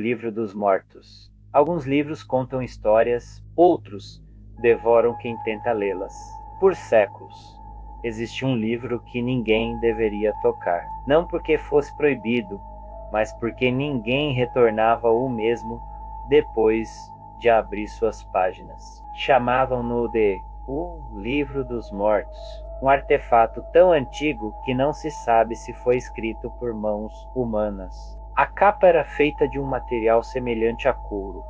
livro dos mortos. Alguns livros contam histórias, outros devoram quem tenta lê-las. Por séculos, existia um livro que ninguém deveria tocar. Não porque fosse proibido, mas porque ninguém retornava o mesmo depois de abrir suas páginas. Chamavam-no de o Livro dos Mortos, um artefato tão antigo que não se sabe se foi escrito por mãos humanas. A capa era feita de um material semelhante a couro,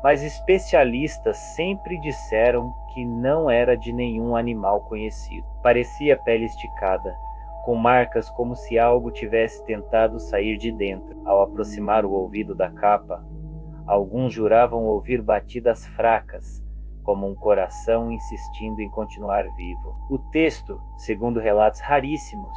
mas especialistas sempre disseram que não era de nenhum animal conhecido. Parecia pele esticada, com marcas como se algo tivesse tentado sair de dentro. Ao aproximar o ouvido da capa, alguns juravam ouvir batidas fracas, como um coração insistindo em continuar vivo. O texto, segundo relatos raríssimos,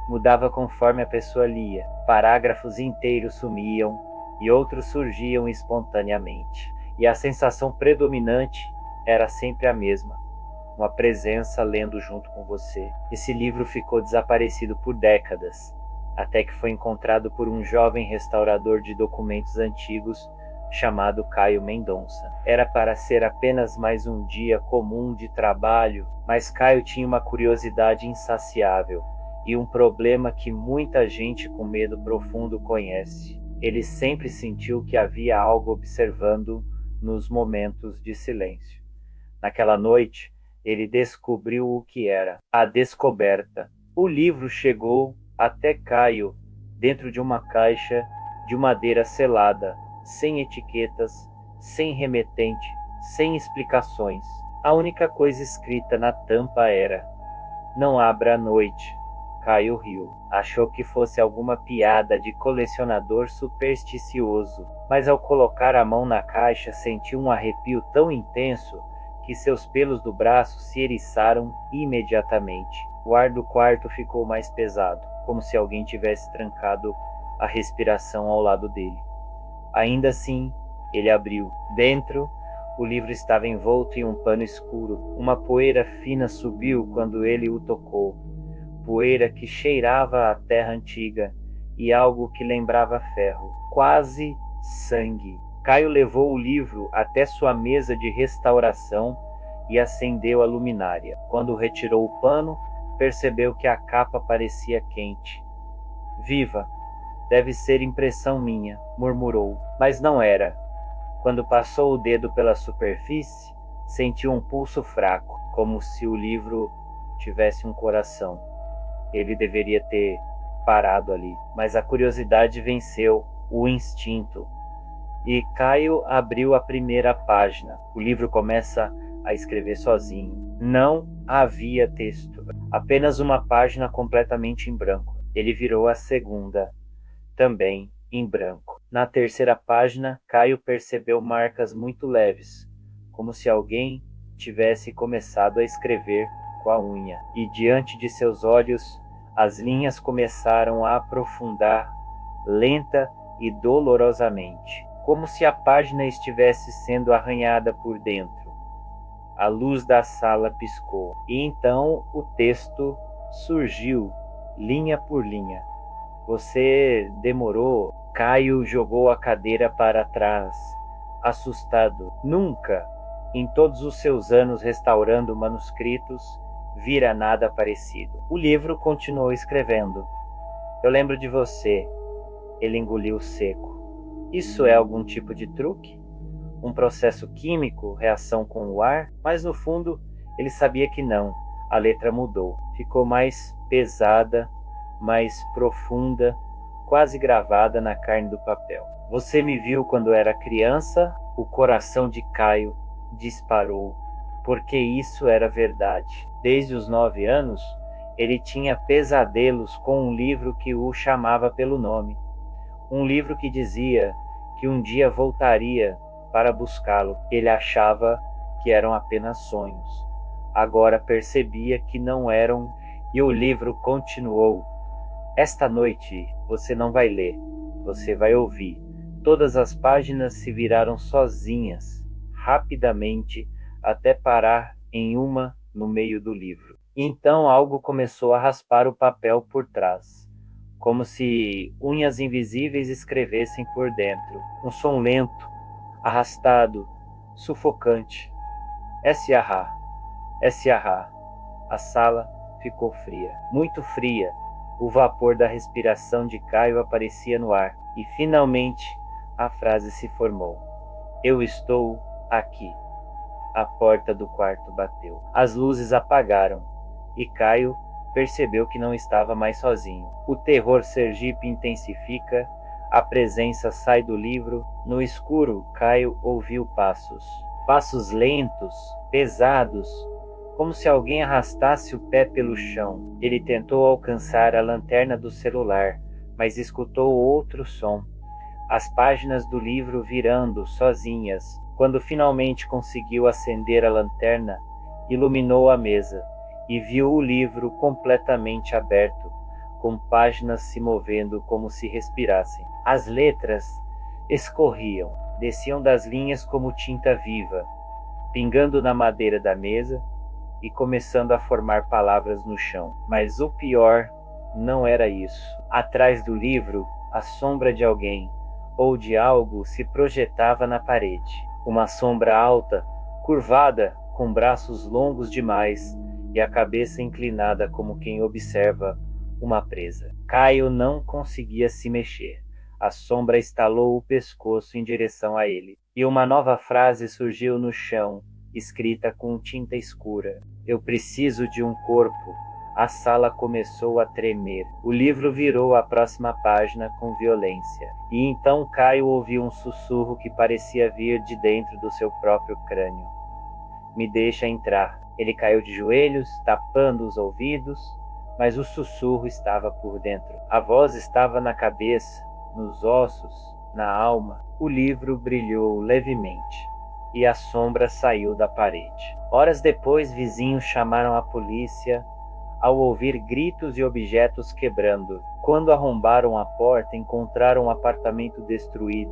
mudava conforme a pessoa lia. Parágrafos inteiros sumiam e outros surgiam espontaneamente. E a sensação predominante era sempre a mesma: uma presença lendo junto com você. Esse livro ficou desaparecido por décadas, até que foi encontrado por um jovem restaurador de documentos antigos chamado Caio Mendonça. Era para ser apenas mais um dia comum de trabalho, mas Caio tinha uma curiosidade insaciável e um problema que muita gente com medo profundo conhece. Ele sempre sentiu que havia algo observando nos momentos de silêncio. Naquela noite, ele descobriu o que era: a descoberta. O livro chegou até Caio dentro de uma caixa de madeira selada, sem etiquetas, sem remetente, sem explicações. A única coisa escrita na tampa era: não abra à noite. Caio riu. Achou que fosse alguma piada de colecionador supersticioso, mas ao colocar a mão na caixa sentiu um arrepio tão intenso que seus pelos do braço se eriçaram imediatamente. O ar do quarto ficou mais pesado, como se alguém tivesse trancado a respiração ao lado dele. Ainda assim, ele abriu. Dentro, o livro estava envolto em um pano escuro. Uma poeira fina subiu quando ele o tocou. Poeira que cheirava a terra antiga e algo que lembrava ferro, quase sangue. Caio levou o livro até sua mesa de restauração e acendeu a luminária. Quando retirou o pano, percebeu que a capa parecia quente. Viva! Deve ser impressão minha, murmurou, mas não era. Quando passou o dedo pela superfície, sentiu um pulso fraco, como se o livro tivesse um coração. Ele deveria ter parado ali, mas a curiosidade venceu o instinto. E Caio abriu a primeira página. O livro começa a escrever sozinho. Não havia texto, apenas uma página completamente em branco. Ele virou a segunda, também em branco. Na terceira página, Caio percebeu marcas muito leves, como se alguém tivesse começado a escrever com a unha. E diante de seus olhos, as linhas começaram a aprofundar, lenta e dolorosamente, como se a página estivesse sendo arranhada por dentro. A luz da sala piscou, e então o texto surgiu, linha por linha. Você demorou. Caio jogou a cadeira para trás, assustado. Nunca, em todos os seus anos restaurando manuscritos, vira nada parecido. O livro continuou escrevendo. Eu lembro de você. Ele engoliu seco. Isso é algum tipo de truque? Um processo químico, reação com o ar? Mas no fundo, ele sabia que não. A letra mudou. Ficou mais pesada, mais profunda, quase gravada na carne do papel. Você me viu quando era criança? O coração de Caio disparou, porque isso era verdade. Desde os 9 anos, ele tinha pesadelos com um livro que o chamava pelo nome. Um livro que dizia que um dia voltaria para buscá-lo. Ele achava que eram apenas sonhos. Agora percebia que não eram, e o livro continuou. Esta noite você não vai ler, você vai ouvir. Todas as páginas se viraram sozinhas, rapidamente, até parar em uma no meio do livro. Então algo começou a raspar o papel por trás. como se unhas invisíveis escrevessem por dentro. Um som lento, arrastado, sufocante. S.A.H. S.A.H. A sala ficou fria, muito fria. O vapor da respiração de Caio aparecia no ar, e finalmente a frase se formou. Eu estou aqui. A porta do quarto bateu. As luzes apagaram, e Caio percebeu que não estava mais sozinho. O terror Sergipe intensifica, a presença sai do livro. No escuro, Caio ouviu passos. Passos lentos, pesados, como se alguém arrastasse o pé pelo chão. Ele tentou alcançar a lanterna do celular, mas escutou outro som. As páginas do livro virando sozinhas. Quando finalmente conseguiu acender a lanterna, iluminou a mesa e viu o livro completamente aberto, com páginas se movendo como se respirassem. As letras escorriam, desciam das linhas como tinta viva, pingando na madeira da mesa e começando a formar palavras no chão. Mas o pior não era isso. Atrás do livro, a sombra de alguém ou de algo se projetava na parede. Uma sombra alta, curvada, com braços longos demais e a cabeça inclinada como quem observa uma presa. Caio não conseguia se mexer. A sombra estalou o pescoço em direção a ele. E uma nova frase surgiu no chão, escrita com tinta escura. Eu preciso de um corpo. A sala começou a tremer. O livro virou a próxima página com violência. E então Caio ouviu um sussurro que parecia vir de dentro do seu próprio crânio. Me deixa entrar. Ele caiu de joelhos, tapando os ouvidos, mas o sussurro estava por dentro. A voz estava na cabeça, nos ossos, na alma. O livro brilhou levemente e a sombra saiu da parede. Horas depois, vizinhos chamaram a polícia ao ouvir gritos e objetos quebrando. Quando arrombaram a porta, encontraram um apartamento destruído,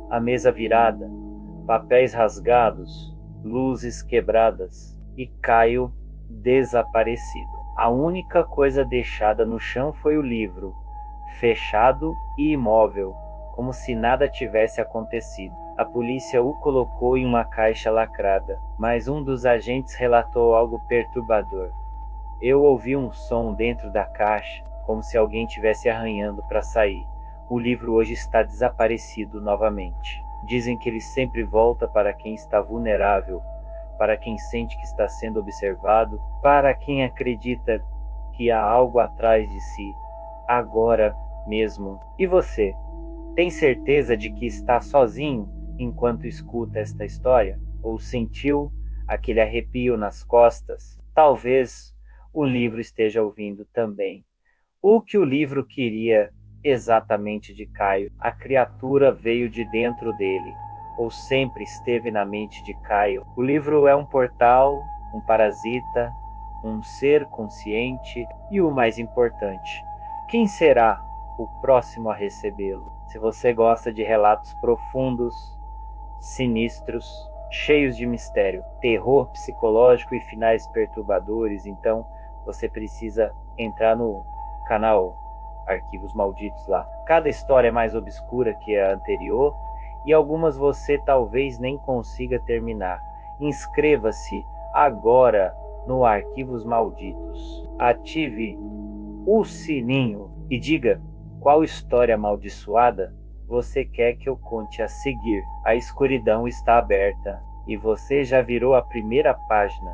a mesa virada, papéis rasgados, luzes quebradas e Caio desaparecido. A única coisa deixada no chão foi o livro, fechado e imóvel, como se nada tivesse acontecido. A polícia o colocou em uma caixa lacrada, mas um dos agentes relatou algo perturbador. Eu ouvi um som dentro da caixa, como se alguém estivesse arranhando para sair. O livro hoje está desaparecido novamente. Dizem que ele sempre volta para quem está vulnerável, para quem sente que está sendo observado, para quem acredita que há algo atrás de si, agora mesmo. E você, tem certeza de que está sozinho enquanto escuta esta história? Ou sentiu aquele arrepio nas costas? Talvez o livro esteja ouvindo também. O que o livro queria exatamente de Caio? A criatura veio de dentro dele, ou sempre esteve na mente de Caio. O livro é um portal, um parasita, um ser consciente e o mais importante, quem será o próximo a recebê-lo? Se você gosta de relatos profundos, sinistros, cheios de mistério, terror psicológico e finais perturbadores, então você precisa entrar no canal Arquivos Malditos lá. Cada história é mais obscura que a anterior e algumas você talvez nem consiga terminar. Inscreva-se agora no Arquivos Malditos. Ative o sininho e diga qual história amaldiçoada você quer que eu conte a seguir. A escuridão está aberta e você já virou a primeira página